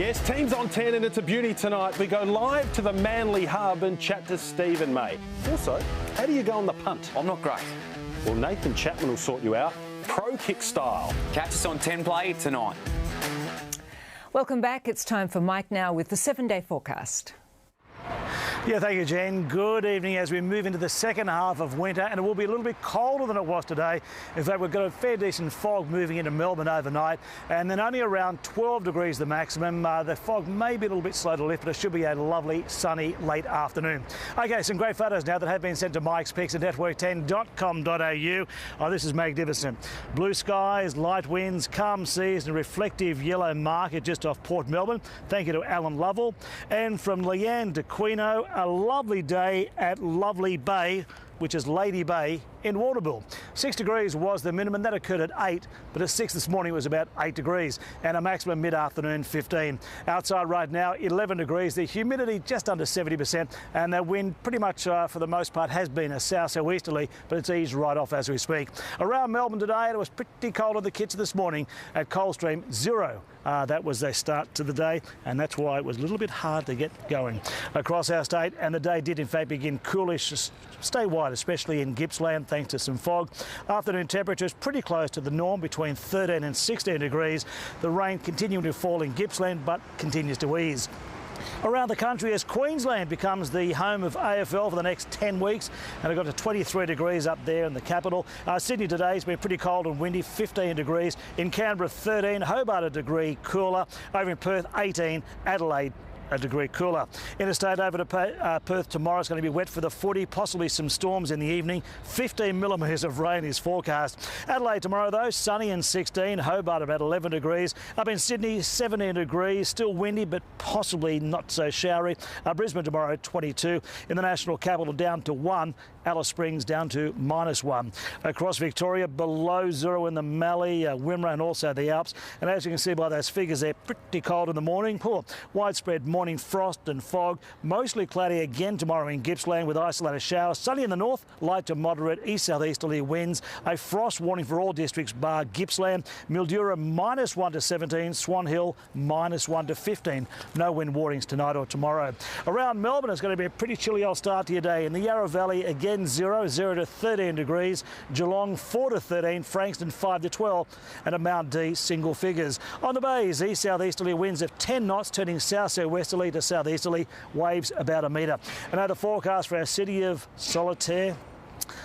Yes, teams on 10 and it's a beauty tonight. We go live to the Manly Hub and chat to Steve and May. Also, how do you go on the punt? I'm not great. Well, Nathan Chapman will sort you out. Pro kick style. Catch us on 10 Play tonight. Welcome back. It's time for Mike now with the 7-day forecast. Yeah, thank you, Jen. Good evening as we move into the second half of winter, and it will be a little bit colder than it was today. In fact, we've got a fair decent fog moving into Melbourne overnight, and then only around 12 degrees the maximum. The fog may be a little bit slow to lift, but it should be a lovely, sunny late afternoon. Okay, some great photos now that have been sent to Mike's Pics at network10.com.au. Oh, this is magnificent. Blue skies, light winds, calm seas, and a reflective yellow market just off Port Melbourne. Thank you to Alan Lovell. And from Leanne to Quino, a lovely day at Lovely Bay, which is Lady Bay in Waterville. 6 degrees was the minimum. That occurred at 8, but at 6 this morning it was about 8 degrees and a maximum mid-afternoon 15. Outside right now 11 degrees, the humidity just under 70%, and the wind pretty much for the most part has been a south-southeasterly, but it's eased right off as we speak. Around Melbourne today it was pretty cold on the Keyte this morning at Coldstream, 0. That was their start to the day, and that's why it was a little bit hard to get going across our state. And the day did in fact begin coolish statewide, especially in Gippsland, thanks to some fog. Afternoon temperatures pretty close to the norm, between 13 and 16 degrees. The rain continuing to fall in Gippsland, but continues to ease. Around the country as Queensland becomes the home of AFL for the next 10 weeks, and it got to 23 degrees up there in the capital. Sydney today has been pretty cold and windy, 15 degrees. In Canberra 13, Hobart a degree cooler. Over in Perth 18, Adelaide a degree cooler. Interstate over to Perth tomorrow. It's going to be wet for the footy, possibly some storms in the evening. 15 millimetres of rain is forecast. Adelaide tomorrow though, sunny and 16. Hobart about 11 degrees. Up in Sydney 17 degrees, still windy but possibly not so showery. Brisbane tomorrow 22. In the national capital down to 1. Alice Springs down to -1. Across Victoria below 0 in the Mallee, Wimmera and also the Alps. And as you can see by those figures, they're pretty cold in the morning. Widespread morning frost and fog. Mostly cloudy again tomorrow in Gippsland with isolated showers. Sunny in the north, light to moderate east-southeasterly winds. A frost warning for all districts bar Gippsland. Mildura -1 to 17. Swan Hill -1 to 15. No wind warnings tonight or tomorrow. Around Melbourne, it's going to be a pretty chilly old start to your day. In the Yarra Valley, again 0 to 13 degrees. Geelong 4 to 13. Frankston 5 to 12. And at Mount D, single figures. On the bays, east-southeasterly winds of 10 knots, turning south-southwesterly to southeasterly, waves about 1 metre. Another forecast for our city of Solitaire.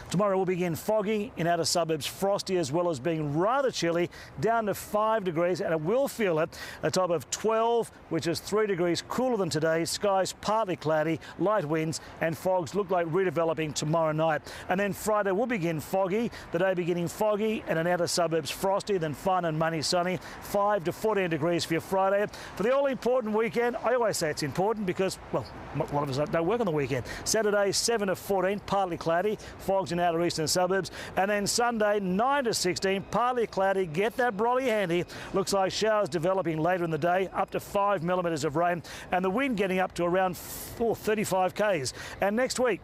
Tomorrow will begin foggy, in outer suburbs frosty, as well as being rather chilly, down to 5 degrees, and it will feel it. A top of 12, which is 3 degrees cooler than today. Skies partly cloudy, light winds and fogs look like redeveloping tomorrow night. And then Friday will begin foggy, the day beginning foggy and in outer suburbs frosty, then fun and money sunny. 5 to 14 degrees for your Friday. For the all-important weekend, I always say it's important because, well, a lot of us don't work on the weekend. Saturday 7 to 14, partly cloudy, fogs in outer eastern suburbs, and then Sunday 9 to 16, partly cloudy. Get that brolly handy. Looks like showers developing later in the day, up to 5 millimetres of rain, and the wind getting up to around 35 k's. And next week,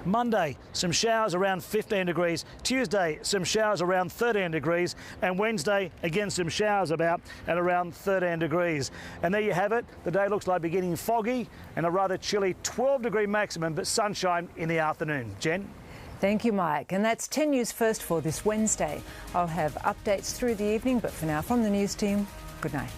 Monday, some showers around 15 degrees. Tuesday, some showers around 13 degrees. And Wednesday, again, some showers about at around 13 degrees. And there you have it. The day looks like beginning foggy and a rather chilly 12-degree maximum, but sunshine in the afternoon. Jen? Thank you, Mike. And that's 10 News First for this Wednesday. I'll have updates through the evening, but for now, from the news team, good night.